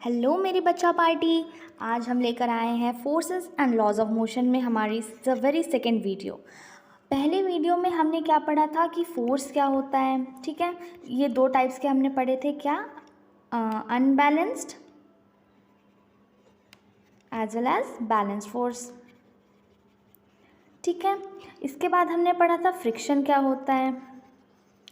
Hello मेरी बच्चा party. आज हम लेकर आए हैं forces and laws of motion में हमारी वेरी सेकेंड वीडियो। पहले वीडियो में हमने क्या पढ़ा था कि फोर्स क्या होता है। ठीक है, ये दो टाइप्स के हमने पढ़े थे, क्या unbalanced as well as balanced force. ठीक है, इसके बाद हमने पढ़ा था फ्रिक्शन क्या होता है।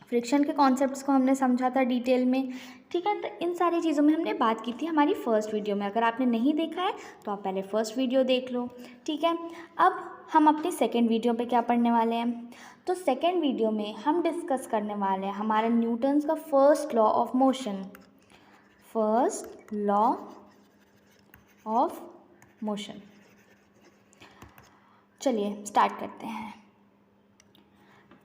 फ्रिक्शन के कॉन्सेप्ट्स को हमने समझा था डिटेल में। ठीक है, तो इन सारी चीज़ों में हमने बात की थी हमारी फर्स्ट वीडियो में। अगर आपने नहीं देखा है तो आप पहले फर्स्ट वीडियो देख लो। ठीक है, अब हम अपनी सेकेंड वीडियो पे क्या पढ़ने वाले हैं। तो सेकेंड वीडियो में हम डिस्कस करने वाले हैं हमारा न्यूटन्स का first law of motion. First law of motion, चलिए स्टार्ट करते हैं।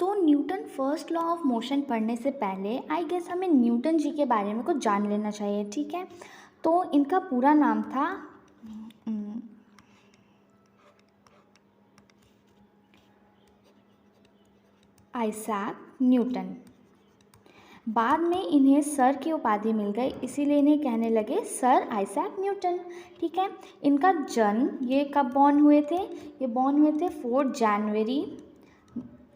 तो Newton first law of motion पढ़ने से पहले आई गेस हमें न्यूटन जी के बारे में कुछ जान लेना चाहिए। ठीक है, तो इनका पूरा नाम था आइजैक न्यूटन। बाद में इन्हें सर की उपाधि मिल गई, इसीलिए इन्हें कहने लगे सर आइजैक न्यूटन। ठीक है, इनका जन्म, ये कब बॉर्न हुए थे, ये बॉर्न हुए थे 4 जनवरी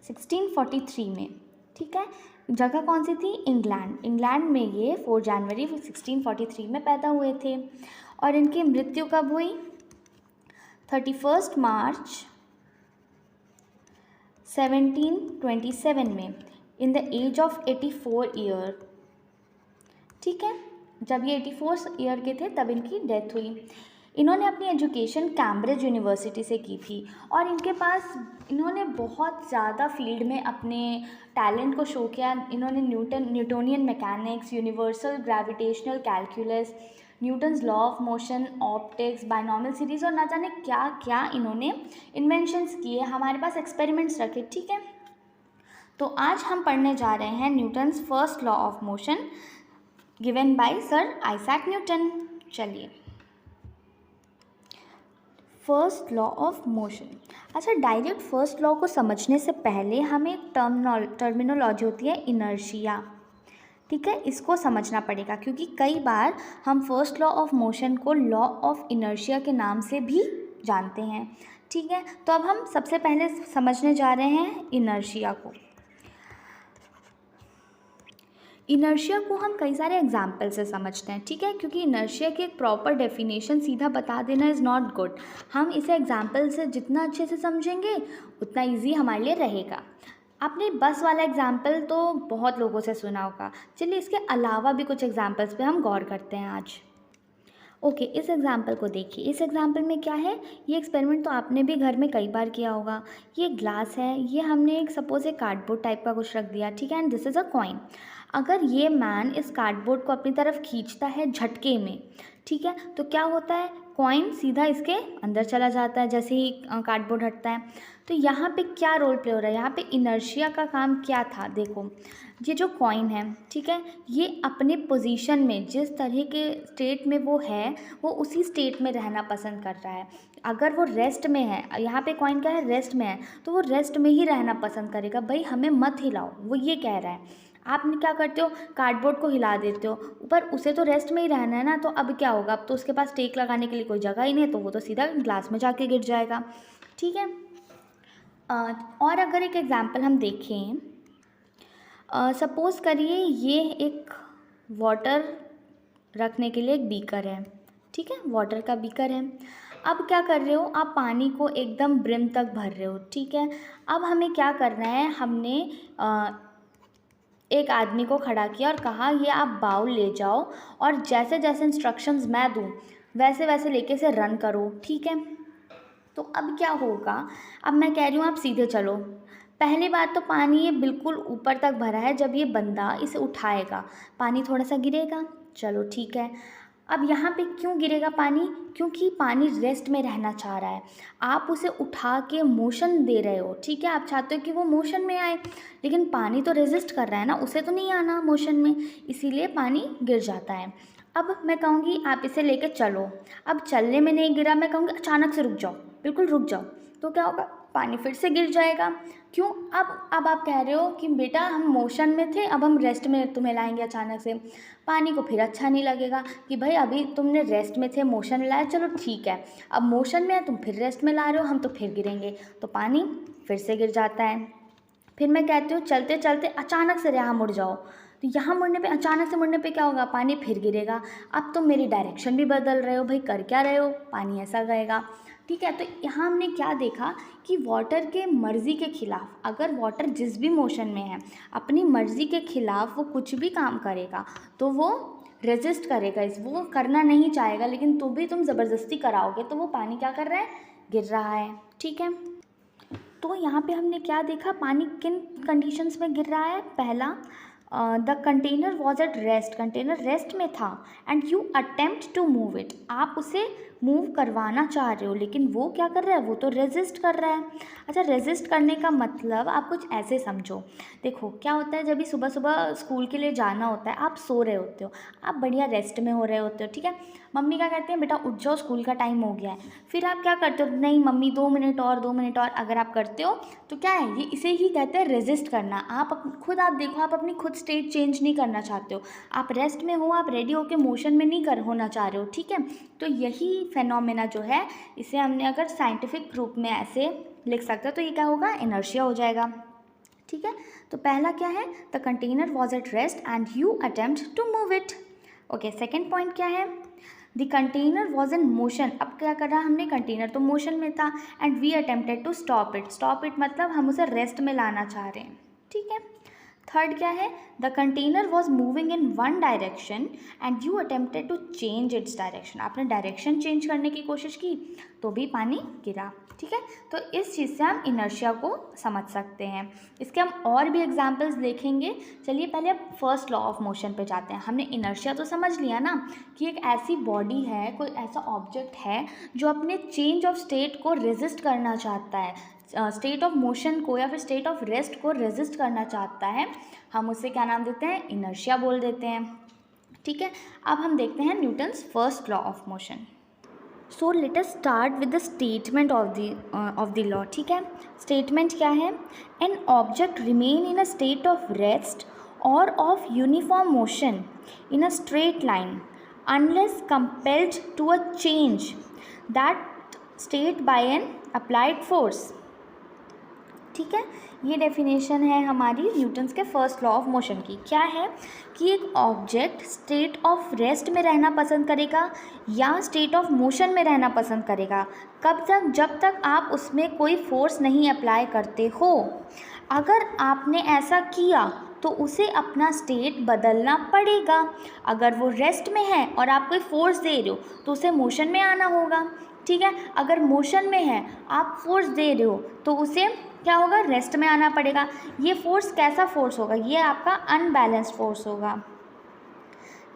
1643 में। ठीक है, जगह कौन सी थी, इंग्लैंड में ये 4 जनवरी 1643 में पैदा हुए थे। और इनकी मृत्यु कब हुई, 31 मार्च 1727 में, in the age of 84 year. ठीक है, जब ये 84 ईयर के थे तब इनकी डेथ हुई। इन्होंने अपनी एजुकेशन कैम्ब्रिज यूनिवर्सिटी से की थी और इन्होंने बहुत ज़्यादा फील्ड में अपने टैलेंट को शो किया। इन्होंने Newtonian mechanics, universal gravitational calculus, Newton's law of motion, optics, binomial series और ना जाने क्या क्या इन्होंने इन्वेंशंस किए, हमारे पास एक्सपेरिमेंट्स रखे। ठीक है, तो आज हम पढ़ने जा रहे हैं Newton's first law of motion given by sir Isaac Newton. चलिए, फर्स्ट लॉ ऑफ मोशन। अच्छा, डायरेक्ट फर्स्ट लॉ को समझने से पहले हमें एक टर्मिनोलॉजी होती है इनर्शिया। ठीक है, इसको समझना पड़ेगा क्योंकि कई बार हम फर्स्ट लॉ ऑफ मोशन को लॉ ऑफ इनर्शिया के नाम से भी जानते हैं। ठीक है, तो अब हम सबसे पहले समझने जा रहे हैं इनर्शिया को। इनर्शिया को हम कई सारे एग्जाम्पल से समझते हैं। ठीक है, क्योंकि इनर्शिया की एक प्रॉपर डेफिनेशन सीधा बता देना इज़ नॉट गुड। हम इसे एग्जाम्पल से जितना अच्छे से समझेंगे उतना इजी हमारे लिए रहेगा। आपने बस वाला एग्जाम्पल तो बहुत लोगों से सुना होगा। चलिए, इसके अलावा भी कुछ एग्जाम्पल्स पे हम गौर करते हैं आज। ओके, इस एग्जाम्पल को देखिए। इस एग्जाम्पल में क्या है, ये एक्सपेरिमेंट तो आपने भी घर में कई बार किया होगा। ये ग्लास है, ये हमने एक सपोज एक कार्डबोर्ड टाइप का कुछ रख दिया। ठीक है, and this is a coin. अगर ये मैन इस कार्डबोर्ड को अपनी तरफ खींचता है झटके में, ठीक है, तो क्या होता है, कॉइन सीधा इसके अंदर चला जाता है जैसे ही कार्डबोर्ड हटता है। तो यहाँ पे क्या रोल प्ले हो रहा है, यहाँ पे इनर्शिया का काम क्या था। देखो, ये जो कॉइन है, ठीक है, ये अपने पोजीशन में जिस तरह के स्टेट में वो है, वो उसी स्टेट में रहना पसंद कर रहा है। अगर वो रेस्ट में है, यहाँ पे कॉइन क्या है, रेस्ट में है, तो वो रेस्ट में ही रहना पसंद करेगा। भाई हमें मत हिलाओ, वो ये कह रहा है। आप क्या करते हो, कार्डबोर्ड को हिला देते हो, पर उसे तो रेस्ट में ही रहना है ना। तो अब क्या होगा, अब तो उसके पास टेक लगाने के लिए कोई जगह ही नहीं है, तो वो तो सीधा ग्लास में जाके गिर जाएगा। ठीक है, और अगर एक एग्जांपल हम देखें, सपोज़ करिए ये एक वाटर रखने के लिए एक बीकर है। ठीक है, वाटर का बीकर है। अब क्या कर रहे हो, आप पानी को एकदम ब्रिम तक भर रहे हो। ठीक है, अब हमें क्या करना है, हमने एक आदमी को खड़ा किया और कहा ये आप बाउल ले जाओ और जैसे जैसे इंस्ट्रक्शंस मैं दूँ वैसे वैसे लेके इसे रन करो। ठीक है, तो अब क्या होगा, अब मैं कह रही हूँ आप सीधे चलो। पहली बात तो पानी ये बिल्कुल ऊपर तक भरा है, जब ये बंदा इसे उठाएगा पानी थोड़ा सा गिरेगा। चलो ठीक है, अब यहाँ पे क्यों गिरेगा पानी, क्योंकि पानी रेस्ट में रहना चाह रहा है। आप उसे उठा के मोशन दे रहे हो। ठीक है, आप चाहते हो कि वो मोशन में आए, लेकिन पानी तो रेजिस्ट कर रहा है ना, उसे तो नहीं आना मोशन में, इसीलिए पानी गिर जाता है। अब मैं कहूँगी आप इसे लेके चलो। अब चलने में नहीं गिरा, मैं कहूँगी अचानक से रुक जाओ, बिल्कुल रुक जाओ, तो क्या होगा, पानी फिर से गिर जाएगा। क्यों? अब आप कह रहे हो कि बेटा हम मोशन में थे, अब हम रेस्ट में तुम्हें लाएंगे अचानक से। पानी को फिर अच्छा नहीं लगेगा कि भाई अभी तुमने रेस्ट में थे, मोशन में लाया, चलो ठीक है, अब मोशन में है, तुम फिर रेस्ट में ला रहे हो, हम तो फिर गिरेंगे, तो पानी फिर से गिर जाता है। फिर मैं कहती हूँ चलते चलते अचानक से यहाँ मुड़ जाओ, तो यहाँ मुड़ने पे, अचानक से मुड़ने पे क्या होगा? पानी फिर गिरेगा। अब तुम मेरी डायरेक्शन भी बदल रहे हो, भाई कर क्या रहे हो? पानी ऐसा गएगा। ठीक है, तो यहाँ हमने क्या देखा कि वाटर के मर्ज़ी के ख़िलाफ़, अगर वाटर जिस भी मोशन में है अपनी मर्ज़ी के ख़िलाफ़ वो कुछ भी काम करेगा तो वो रेजिस्ट करेगा, वो करना नहीं चाहेगा, लेकिन तो भी तुम ज़बरदस्ती कराओगे तो वो पानी क्या कर रहा है? गिर रहा है। ठीक है, तो यहाँ पे हमने क्या देखा, पानी किन कंडीशंस में गिर रहा है? पहला, the container was at rest, container rest में था, and you attempt to move it, आप उसे मूव करवाना चाह रहे हो लेकिन वो क्या कर रहा है? वो तो रेजिस्ट कर रहा है। अच्छा, रेजिस्ट करने का मतलब आप कुछ ऐसे समझो, देखो क्या होता है, जब भी सुबह सुबह स्कूल के लिए जाना होता है, आप सो रहे होते हो, आप बढ़िया रेस्ट में हो रहे होते हो, ठीक है, मम्मी क्या कहते हैं, बेटा उठ जाओ स्कूल का टाइम हो गया है, फिर आप क्या करते हो? नहीं मम्मी 2 मिनट और, 2 मिनट और, अगर आप करते हो तो क्या है, ये इसे ही कहते हैं रेजिस्ट करना। आप खुद आप देखो, आप अपनी खुद स्टेट चेंज नहीं करना चाहते हो, आप रेस्ट में हो, आप रेडी होकर मोशन में नहीं होना चाह रहे हो। ठीक है, तो यही फेनोमेना जो है, इसे हमने अगर साइंटिफिक रूप में ऐसे लिख सकते हो तो ये क्या होगा? इनर्शिया हो जाएगा। ठीक है, तो पहला क्या है? The container was at rest and you attempt to move it. Okay, second point क्या है? The container was in motion, अब क्या करा हमने? कंटेनर तो मोशन में था, and we attempted to stop it, stop it मतलब हम उसे रेस्ट में लाना चाह रहे हैं। ठीक है, थर्ड क्या है? The container was moving in one direction and you attempted to change its direction, आपने डायरेक्शन चेंज करने की कोशिश की तो भी पानी गिरा। ठीक है, तो इस चीज़ से हम इनर्शिया को समझ सकते हैं। इसके हम और भी एग्जांपल्स देखेंगे। चलिए पहले अब फर्स्ट लॉ ऑफ मोशन पे जाते हैं। हमने इनर्शिया तो समझ लिया ना कि एक ऐसी बॉडी है, कोई ऐसा ऑब्जेक्ट है जो अपने चेंज ऑफ स्टेट को रेजिस्ट करना चाहता है, स्टेट ऑफ मोशन को या फिर स्टेट ऑफ रेस्ट को रेजिस्ट करना चाहता है, हम उसे क्या नाम देते हैं? इनर्शिया बोल देते हैं। ठीक है, अब हम देखते हैं Newton's first law of motion. So let us start with the statement of the law. ठीक है, स्टेटमेंट क्या है? An object remain in a state of rest or of uniform motion in a straight line unless compelled to a change that state by an applied force. ठीक है, ये definition है हमारी Newton's के फर्स्ट लॉ ऑफ मोशन की। क्या है कि एक ऑब्जेक्ट स्टेट ऑफ रेस्ट में रहना पसंद करेगा या स्टेट ऑफ मोशन में रहना पसंद करेगा, कब तक? जब तक आप उसमें कोई फोर्स नहीं अप्लाई करते हो। अगर आपने ऐसा किया तो उसे अपना स्टेट बदलना पड़ेगा। अगर वो रेस्ट में है और आप कोई फोर्स दे रहे हो तो उसे मोशन में आना होगा। ठीक है, अगर मोशन में है आप फोर्स दे रहे हो तो उसे क्या होगा? रेस्ट में आना पड़ेगा। ये फोर्स कैसा फोर्स होगा? ये आपका अनबैलेंस्ड फोर्स होगा।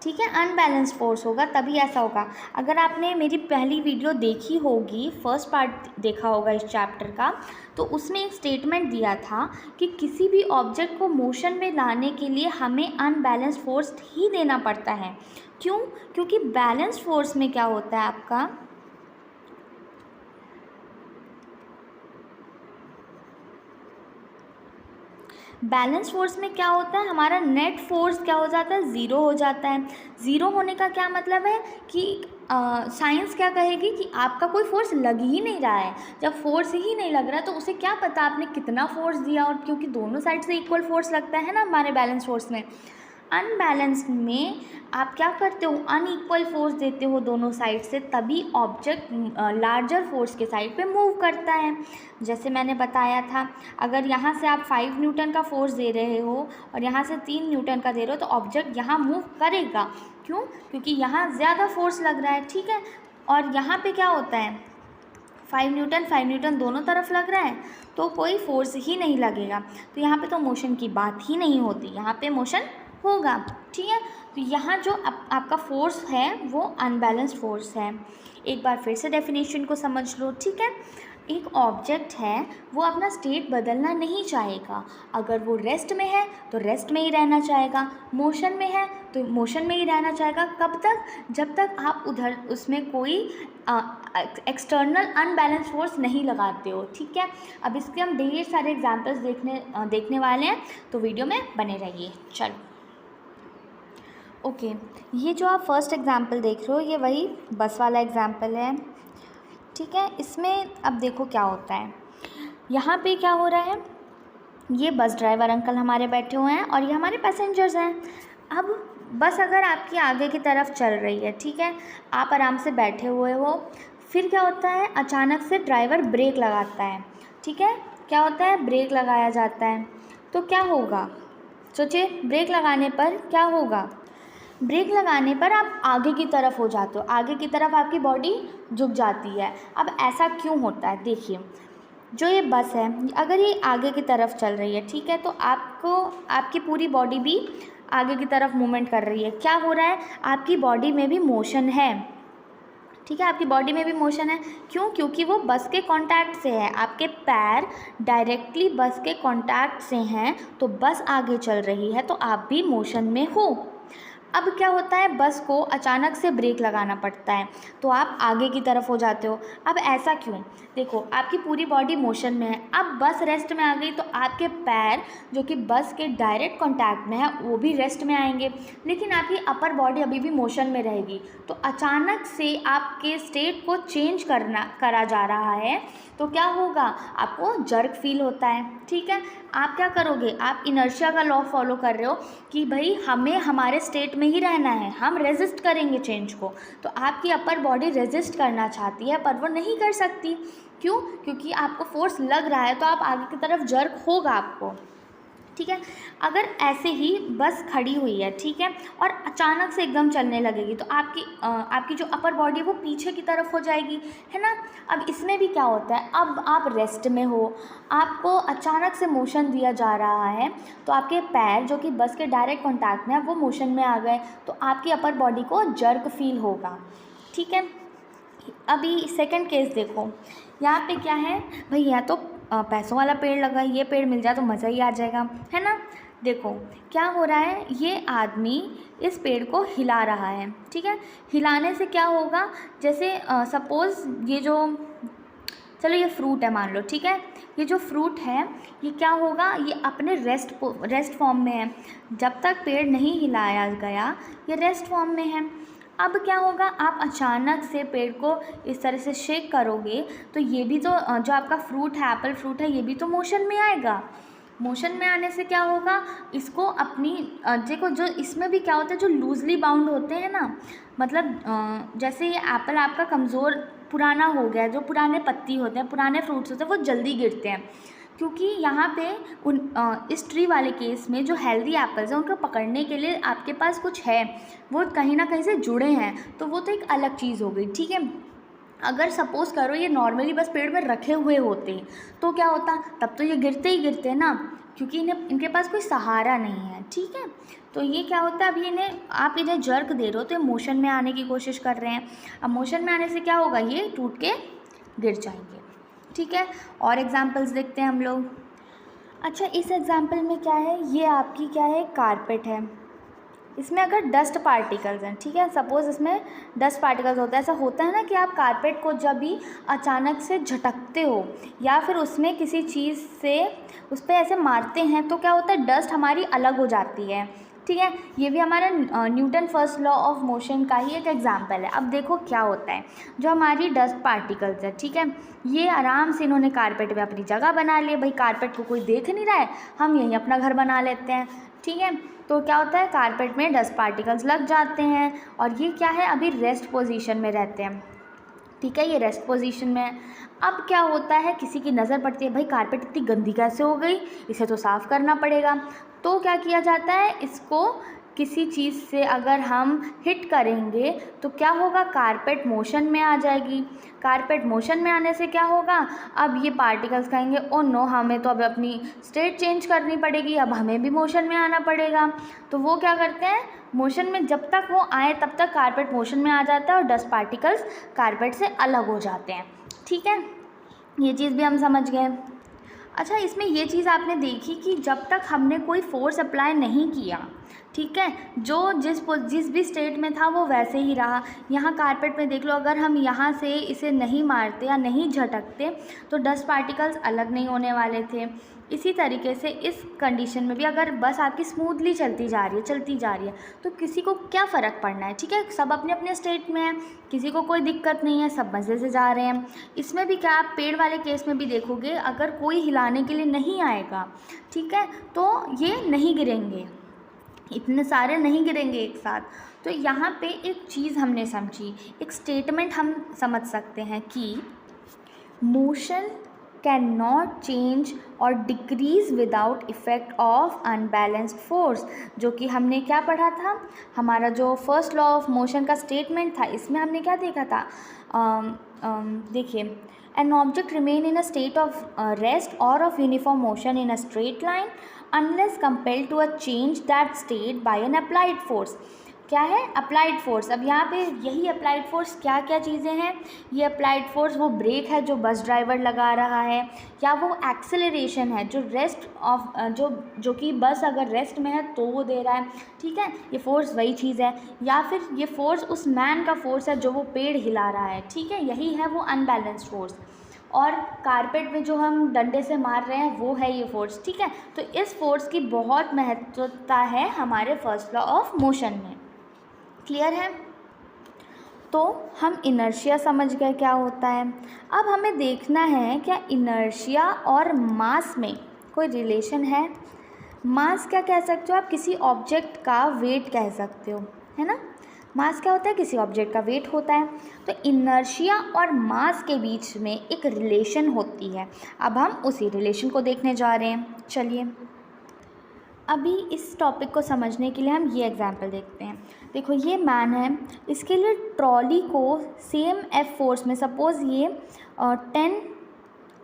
ठीक है, अनबैलेंस्ड फोर्स होगा तभी ऐसा होगा। अगर आपने मेरी पहली वीडियो देखी होगी, फर्स्ट पार्ट देखा होगा इस चैप्टर का, तो उसमें एक स्टेटमेंट दिया था कि किसी भी ऑब्जेक्ट को मोशन में लाने के लिए हमें अनबैलेंस्ड फोर्स ही देना पड़ता है। क्यों? क्योंकि बैलेंस्ड फोर्स में क्या होता है आपका, बैलेंस फोर्स में क्या होता है, हमारा नेट फोर्स क्या हो जाता है? ज़ीरो हो जाता है। ज़ीरो होने का क्या मतलब है कि साइंस क्या कहेगी कि आपका कोई फोर्स लग ही नहीं रहा है। जब फोर्स ही नहीं लग रहा तो उसे क्या पता आपने कितना फोर्स दिया, और क्योंकि दोनों साइड से इक्वल फोर्स लगता है ना हमारे बैलेंस फोर्स में। अनबैलेंस्ड में आप क्या करते हो? अनइक्वल फोर्स देते हो दोनों साइड से, तभी ऑब्जेक्ट लार्जर फोर्स के साइड पे मूव करता है। जैसे मैंने बताया था, अगर यहाँ से आप 5 न्यूटन का फोर्स दे रहे हो और यहाँ से 3 न्यूटन का दे रहे हो तो ऑब्जेक्ट यहाँ मूव करेगा। क्यों? क्योंकि यहाँ ज़्यादा फोर्स लग रहा है। ठीक है, और यहाँ पे क्या होता है? 5 न्यूटन दोनों तरफ लग रहा है तो कोई फोर्स ही नहीं लगेगा, तो यहाँ पे तो मोशन की बात ही नहीं होती, यहाँ पे मोशन होगा। ठीक है, तो यहाँ जो आपका फोर्स है वो अनबैलेंस्ड फोर्स है। एक बार फिर से डेफिनेशन को समझ लो। ठीक है, एक ऑब्जेक्ट है वो अपना स्टेट बदलना नहीं चाहेगा। अगर वो रेस्ट में है तो रेस्ट में ही रहना चाहेगा, मोशन में है तो मोशन में ही रहना चाहेगा। कब तक? जब तक आप उधर उसमें कोई एक्सटर्नल अनबैलेंस फोर्स नहीं लगाते हो। ठीक है, अब इसके हम ढेर सारे एग्जांपल्स देखने वाले हैं, तो वीडियो में बने रहिए। चलो ओके, ये जो आप फर्स्ट एग्जांपल देख रहे हो ये वही बस वाला एग्जांपल है। ठीक है, इसमें अब देखो क्या होता है। यहाँ पे क्या हो रहा है, ये बस ड्राइवर अंकल हमारे बैठे हुए हैं और ये हमारे पैसेंजर्स हैं। अब बस अगर आपकी आगे की तरफ चल रही है, ठीक है, आप आराम से बैठे हुए हो, फिर क्या होता है, अचानक से ड्राइवर ब्रेक लगाता है। ठीक है, क्या होता है, ब्रेक लगाया जाता है, तो क्या होगा, सोचिए, ब्रेक लगाने पर क्या होगा। ब्रेक लगाने पर आप आगे की तरफ हो जाते हो, आगे की तरफ आपकी बॉडी झुक जाती है। अब ऐसा क्यों होता है, देखिए, जो ये बस है अगर ये आगे की तरफ चल रही है, ठीक है, तो आपकी पूरी बॉडी भी आगे की तरफ मूवमेंट कर रही है। क्या हो रहा है, आपकी बॉडी में भी मोशन है। ठीक है, आपकी बॉडी में भी मोशन है। क्यों? क्योंकि वो बस के कांटेक्ट से है, आपके पैर डायरेक्टली बस के कांटेक्ट से हैं, तो बस आगे चल रही है तो आप भी मोशन में हो। अब क्या होता है, बस को अचानक से ब्रेक लगाना पड़ता है तो आप आगे की तरफ हो जाते हो। अब ऐसा क्यों, देखो, आपकी पूरी बॉडी मोशन में है, अब बस रेस्ट में आ गई तो आपके पैर जो कि बस के डायरेक्ट कांटेक्ट में है वो भी रेस्ट में आएंगे, लेकिन आपकी अपर बॉडी अभी भी मोशन में रहेगी। तो अचानक से आपके स्टेट को चेंज करा जा रहा है, तो क्या होगा, आपको जर्क फील होता है। ठीक है, आप क्या करोगे, आप इनर्शिया का लॉ फॉलो कर रहे हो कि भाई हमें हमारे स्टेट में ही रहना है, हम रेजिस्ट करेंगे चेंज को। तो आपकी अपर बॉडी रेजिस्ट करना चाहती है पर वो नहीं कर सकती। क्यों? क्योंकि आपको फोर्स लग रहा है तो आप आगे की तरफ जर्क होगा आपको। ठीक है, अगर ऐसे ही बस खड़ी हुई है, ठीक है, और अचानक से एकदम चलने लगेगी तो आपकी जो अपर बॉडी वो पीछे की तरफ हो जाएगी, है ना। अब इसमें भी क्या होता है, अब आप रेस्ट में हो, आपको अचानक से मोशन दिया जा रहा है तो आपके पैर जो कि बस के डायरेक्ट कॉन्टैक्ट में है वो मोशन में आ गए तो आपकी अपर बॉडी को जर्क फील होगा। ठीक है, अभी सेकंड केस देखो, यहाँ पे क्या है भाई, यहाँ तो पैसों वाला पेड़ लगा, ये पेड़ मिल जाए तो मज़ा ही आ जाएगा, है ना। देखो क्या हो रहा है, ये आदमी इस पेड़ को हिला रहा है। ठीक है, हिलाने से क्या होगा, जैसे सपोज़ चलो ये फ्रूट है मान लो, ठीक है, ये जो फ्रूट है ये क्या होगा, ये अपने रेस्ट फॉर्म में है। जब तक पेड़ नहीं हिलाया गया ये रेस्ट फॉर्म में है। अब क्या होगा, आप अचानक से पेड़ को इस तरह से शेक करोगे तो ये भी तो जो आपका फ्रूट है, एप्पल फ्रूट है, ये भी तो मोशन में आएगा। मोशन में आने से क्या होगा, इसको अपनी देखो, जो इसमें भी क्या होता है, जो लूजली बाउंड होते हैं ना, मतलब जैसे ये एप्पल आपका कमज़ोर पुराना हो गया, जो पुराने पत्ती होते हैं, पुराने फ्रूट्स होते हैं, वो जल्दी गिरते हैं, क्योंकि यहाँ पे इस ट्री वाले केस में जो हेल्दी एप्पल्स हैं उनको पकड़ने के लिए आपके पास कुछ है, वो कहीं ना कहीं से जुड़े हैं, तो वो तो एक अलग चीज़ हो गई। ठीक है, अगर सपोज़ करो ये नॉर्मली बस पेड़ में रखे हुए होते तो क्या होता, तब तो ये गिरते ही गिरते ना, क्योंकि इनके पास कोई सहारा नहीं है। ठीक है, तो ये क्या होता है, अभी आप इन्हें जर्क दे रहे हो तो ये मोशन में आने की कोशिश कर रहे हैं। अब मोशन में आने से क्या होगा, ये टूट के गिर जाएंगे। ठीक है, और एग्जांपल्स देखते हैं हम लोग। अच्छा, इस एग्जांपल में क्या है, ये आपकी क्या है, कारपेट है, इसमें अगर डस्ट पार्टिकल्स हैं, ठीक है, सपोज़ इसमें डस्ट पार्टिकल्स होता है। ऐसा होता है ना कि आप कारपेट को जब भी अचानक से झटकते हो या फिर उसमें किसी चीज़ से उस पर ऐसे मारते हैं तो क्या होता है, डस्ट हमारी अलग हो जाती है। ठीक है, ये भी हमारा Newton first law of motion का ही एक एग्जांपल है। अब देखो क्या होता है, जो हमारी डस्ट पार्टिकल्स है, ठीक है, ये आराम से इन्होंने कारपेट में अपनी जगह बना ली। भाई कारपेट को कोई देख नहीं रहा है, हम यहीं अपना घर बना लेते हैं। ठीक है, तो क्या होता है, कारपेट में डस्ट पार्टिकल्स लग जाते हैं और ये क्या है, अभी रेस्ट पोजीशन में रहते हैं। ठीक है, ये रेस्ट पोजीशन में है। अब क्या होता है, किसी की नज़र पड़ती है, भाई कारपेट इतनी गंदी कैसे हो गई, इसे तो साफ़ करना पड़ेगा। तो क्या किया जाता है, इसको किसी चीज़ से अगर हम हिट करेंगे तो क्या होगा, कारपेट मोशन में आ जाएगी। कारपेट मोशन में आने से क्या होगा, अब ये पार्टिकल्स कहेंगे ओ नो, हमें तो अब अपनी स्टेट चेंज करनी पड़ेगी, अब हमें भी मोशन में आना पड़ेगा। तो वो क्या करते हैं, मोशन में जब तक वो आए तब तक कारपेट मोशन में आ जाता है और डस्ट पार्टिकल्स कारपेट से अलग हो जाते हैं। ठीक है, ये चीज़ भी हम समझ गए। अच्छा, इसमें ये चीज़ आपने देखी कि जब तक हमने कोई फोर्स अप्लाई नहीं किया, ठीक है, जो जिस भी स्टेट में था वो वैसे ही रहा। यहाँ कारपेट में देख लो, अगर हम यहाँ से इसे नहीं मारते या नहीं झटकते तो डस्ट पार्टिकल्स अलग नहीं होने वाले थे। इसी तरीके से इस कंडीशन में भी अगर बस आपकी स्मूथली चलती जा रही है तो किसी को क्या फ़र्क पड़ना है, ठीक है, सब अपने अपने स्टेट में है, किसी को कोई दिक्कत नहीं है, सब मज़े से जा रहे हैं। इसमें भी क्या, आप पेड़ वाले केस में भी देखोगे, अगर कोई हिलाने के लिए नहीं आएगा, ठीक है, तो ये नहीं गिरेंगे, इतने सारे नहीं गिरेंगे एक साथ। तो यहाँ पे एक चीज़ हमने समझी, एक स्टेटमेंट हम समझ सकते हैं कि मोशन कैन नॉट चेंज और decrease without effect of unbalanced force, जो कि हमने क्या पढ़ा था, हमारा जो फर्स्ट लॉ ऑफ मोशन का स्टेटमेंट था, इसमें हमने क्या देखा था, देखिए, an object remain in a state of rest or of uniform motion in a straight line unless compelled to a change that state by an applied force। क्या है अप्लाइड फोर्स। अब यहाँ पे यही अप्लाइड फोर्स क्या क्या चीज़ें हैं, ये अप्लाइड फोर्स वो ब्रेक है जो बस ड्राइवर लगा रहा है, या वो एक्सेलरेशन है जो रेस्ट ऑफ जो कि बस अगर रेस्ट में है तो वो दे रहा है, ठीक है, ये फोर्स वही चीज़ है, या फिर ये फोर्स उस मैन का फोर्स है जो वो पेड़ हिला रहा है, ठीक है, यही है वो अनबैलेंस्ड फोर्स। और कारपेट में जो हम डंडे से मार रहे हैं वो है ये फोर्स, ठीक है। तो इस फोर्स की बहुत महत्वता है हमारे फर्स्ट लॉ ऑफ मोशन में। क्लियर है? तो हम इनर्शिया समझ गए क्या होता है। अब हमें देखना है क्या इनर्शिया और मास में कोई रिलेशन है। मास क्या कह सकते हो आप, किसी ऑब्जेक्ट का वेट कह सकते हो, है ना। मास क्या होता है, किसी ऑब्जेक्ट का वेट होता है। तो इनर्शिया और मास के बीच में एक रिलेशन होती है। अब हम उसी रिलेशन को देखने जा रहे हैं। चलिए, अभी इस टॉपिक को समझने के लिए हम ये एग्जांपल देखते हैं। देखो, ये मैन है, इसके लिए ट्रॉली को सेम एफ फोर्स में, सपोज़ ये 10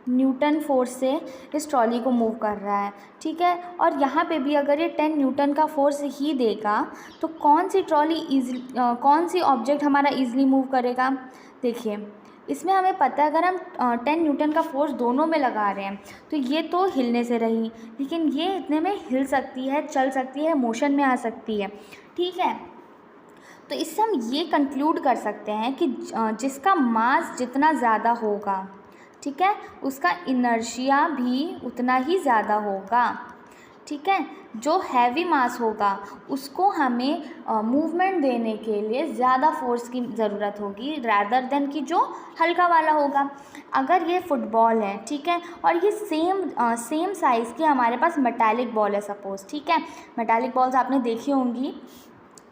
न्यूटन फोर्स से इस ट्रॉली को मूव कर रहा है, ठीक है, और यहाँ पे भी अगर ये 10 न्यूटन का फोर्स ही देगा तो कौन सी ऑब्जेक्ट हमारा ईजिली मूव करेगा। देखिए, इसमें हमें पता है अगर हम 10 न्यूटन का फोर्स दोनों में लगा रहे हैं तो ये तो हिलने से रही, लेकिन ये इतने में हिल सकती है, चल सकती है, मोशन में आ सकती है, ठीक है। तो इससे हम ये कंक्लूड कर सकते हैं कि जिसका मास जितना ज़्यादा होगा, ठीक है, उसका इनर्शिया भी उतना ही ज़्यादा होगा, ठीक है। जो हैवी मास होगा उसको हमें मूवमेंट देने के लिए ज़्यादा फोर्स की ज़रूरत होगी रैदर देन कि जो हल्का वाला होगा। अगर ये फुटबॉल है, ठीक है, और ये सेम साइज़ की हमारे पास मेटालिक बॉल है सपोज़, ठीक है, मेटालिक बॉल्स आपने देखी होंगी,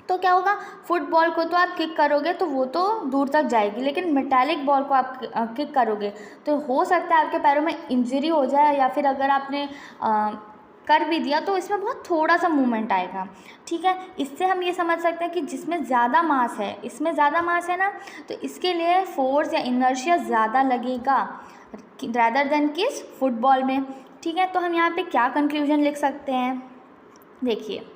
तो क्या होगा, फुटबॉल को तो आप किक करोगे तो वो तो दूर तक जाएगी, लेकिन मेटालिक बॉल को आप किक करोगे तो हो सकता है आपके पैरों में इंजरी हो जाए, या फिर अगर आपने कर भी दिया तो इसमें बहुत थोड़ा सा मूवमेंट आएगा, ठीक है। इससे हम ये समझ सकते हैं कि जिसमें ज़्यादा मास है, इसमें ज़्यादा मास है ना, तो इसके लिए फोर्स या इनर्शिया ज़्यादा लगेगा रैदर देन किस फुटबॉल में, ठीक है। तो हम यहाँ पे क्या कंक्लूजन लिख सकते हैं, देखिए,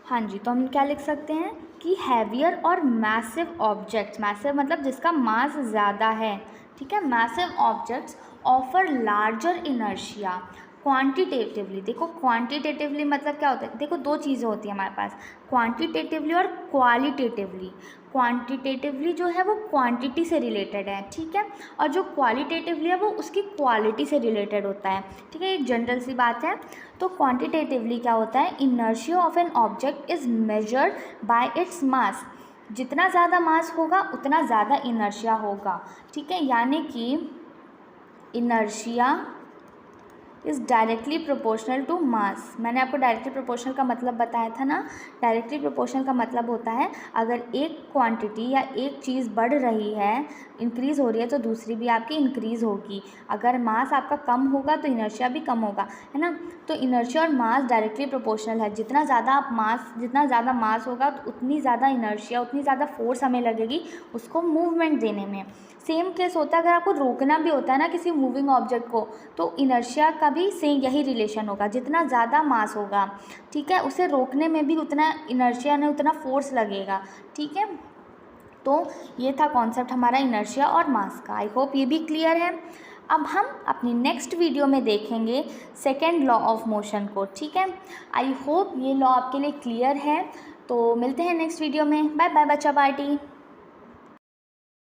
हाँ जी, तो हम क्या लिख सकते हैं कि हैवियर और मैसिव ऑब्जेक्ट्स, मैसिव मतलब जिसका मास ज़्यादा है, ठीक है, massive objects offer larger inertia quantitatively. देखो, क्वांटिटेटिवली मतलब क्या होता है, देखो दो चीज़ें होती हैं हमारे पास, क्वांटिटेटिवली और क्वालिटेटिवली। क्वांटिटेटिवली जो है वो क्वांटिटी से रिलेटेड है, ठीक है, और जो क्वालिटेटिवली है वो उसकी क्वालिटी से रिलेटेड होता है, ठीक है, एक जनरल सी बात है। तो क्वांटिटेटिवली क्या होता है, inertia of an object is measured by its mass. जितना ज़्यादा मास होगा उतना ज़्यादा इनर्शिया होगा, ठीक है, यानी कि inertia is directly proportional to mass. मैंने आपको डायरेक्टली प्रोपोर्शनल का मतलब बताया था ना। डायरेक्टली प्रोपोर्शनल का मतलब होता है अगर एक क्वांटिटी या एक चीज़ बढ़ रही है, इंक्रीज़ हो रही है, तो दूसरी भी आपकी इंक्रीज़ होगी। अगर मास आपका कम होगा तो इनर्शिया भी कम होगा, है ना। तो इनर्शिया और मास डायरेक्टली प्रोपोर्शनल है। जितना ज़्यादा मास होगा तो उतनी ज़्यादा इनर्शिया, उतनी ज़्यादा फोर्स हमें लगेगी उसको मूवमेंट देने में। सेम केस होता है अगर आपको रोकना भी होता है ना किसी मूविंग ऑब्जेक्ट को, तो इनर्शिया का भी सेम यही रिलेशन होगा। जितना ज़्यादा मास होगा, ठीक है, उसे रोकने में भी उतना इनर्शिया ने उतना फोर्स लगेगा, ठीक है। तो ये था कॉन्सेप्ट हमारा इनर्शिया और मास का। आई होप ये भी क्लियर है। अब हम अपनी नेक्स्ट वीडियो में देखेंगे सेकेंड लॉ ऑफ मोशन को, ठीक है। आई होप ये लॉ आपके लिए क्लियर है। तो मिलते हैं नेक्स्ट वीडियो में। बाय बाय बच्चा पार्टी।